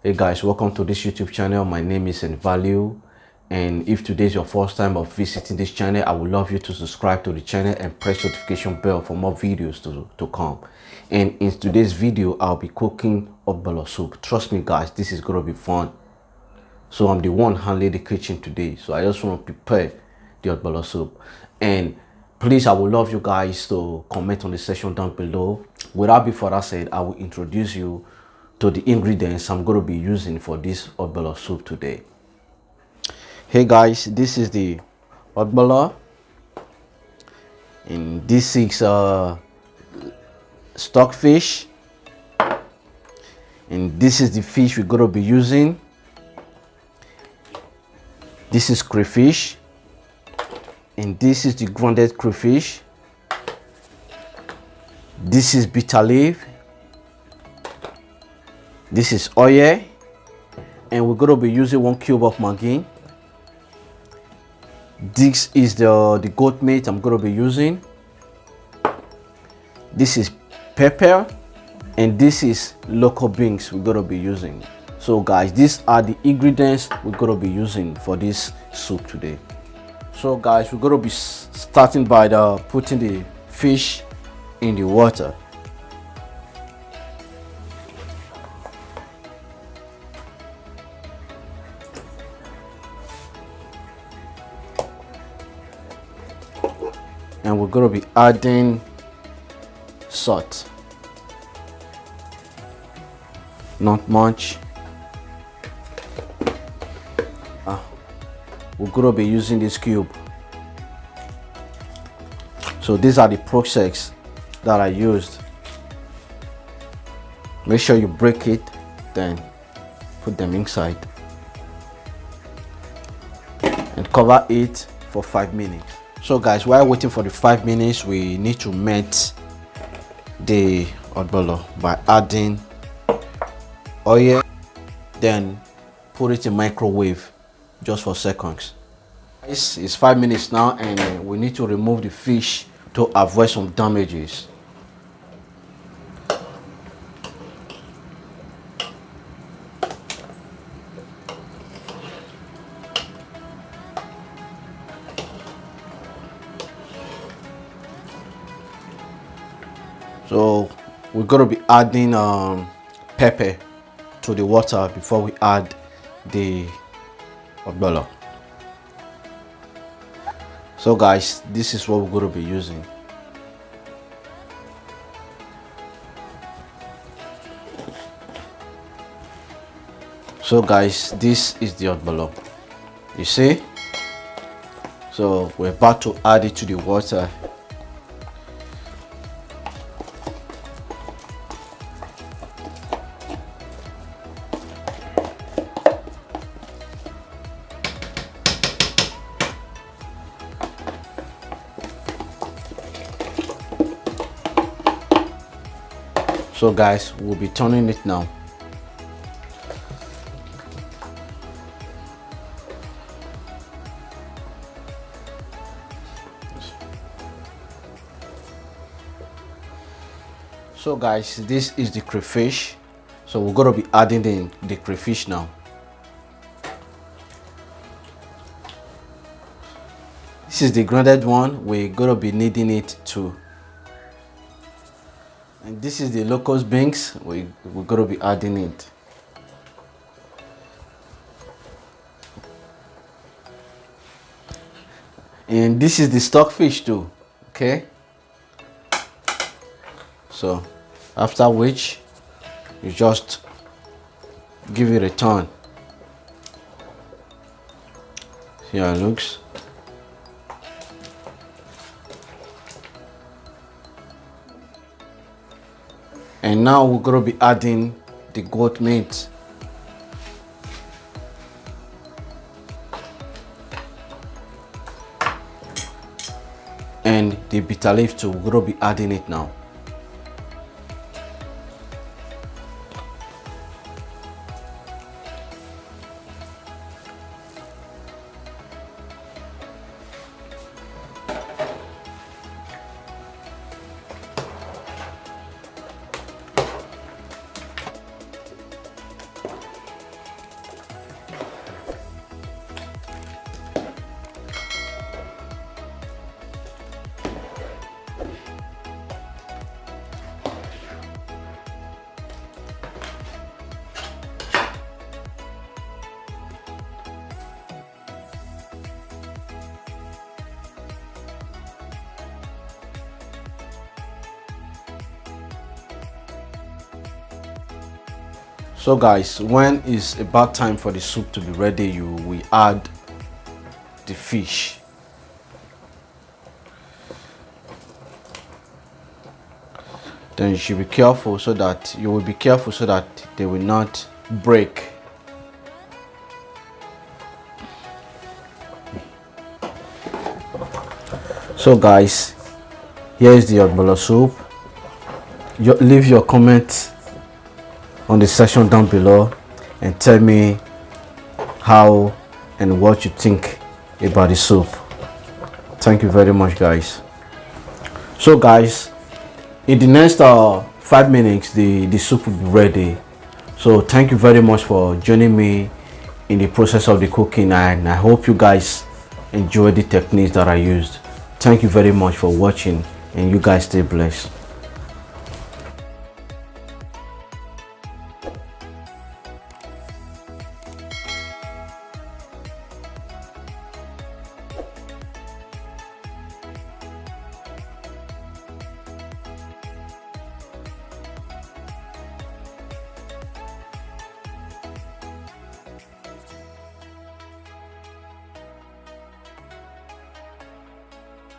Hey guys, welcome to this YouTube channel. My name is Value, and if today is your first time of visiting this channel, I would love you to subscribe to the channel and press notification bell for more videos to come. And in today's video, I'll be cooking Ogbono soup. Trust me guys, this is gonna be fun. So I'm the one handling the kitchen today, so I just want to prepare the Ogbono soup. And please, I would love you guys to comment on the section down below. Without before that said, I will introduce you to the ingredients I'm going to be using for this Ogbono soup today. Hey guys, this is the Ogbono, and this is stockfish, and this is the fish we're going to be using. This is crayfish, and this is the grounded crayfish. This is bitter leaf. This is oil, and we're going to be using 1 cube of Maggi. This is the goat meat I'm going to be using. This is pepper, and this is local beans we're going to be using. So guys, these are the ingredients we're going to be using for this soup today. So guys, we're going to be starting by putting the fish in the water. And we're going to be adding salt. Not much. We're going to be using this cube. So these are the process that I used. Make sure you break it, then put them inside and cover it for 5 minutes. So guys, while waiting for the 5 minutes, we need to melt the Ogbono by adding oil, then put it in microwave just for seconds. It's 5 minutes now, and we need to remove the fish to avoid some damages. So we're going to be adding pepper to the water before we add the Ogbono. So guys, this is what we're going to be using. So guys, this is the Ogbono, you see. So we're about to add it to the water. So guys, we'll be turning it now. So guys, this is the crayfish. So we're going to be adding the crayfish now. This is the grounded one. We're going to be kneading it too. And this is the local beans. We're going to be adding it. And this is the stockfish too. Okay. So after which, you just give it a turn. See how it looks. And now we're going to be adding the goat meat. And the bitter leaf too, we're going to be adding it now. So guys, when it's about time for the soup to be ready, you will add the fish. Then you should be careful so that they will not break. So guys, here is the ogbono soup. Leave your comment on the section down below and tell me how and what you think about the soup. Thank you very much, guys. So guys, in the next 5 minutes the soup will be ready. So thank you very much for joining me in the process of the cooking, and I hope you guys enjoy the techniques that I used. Thank you very much for watching, and you guys stay blessed.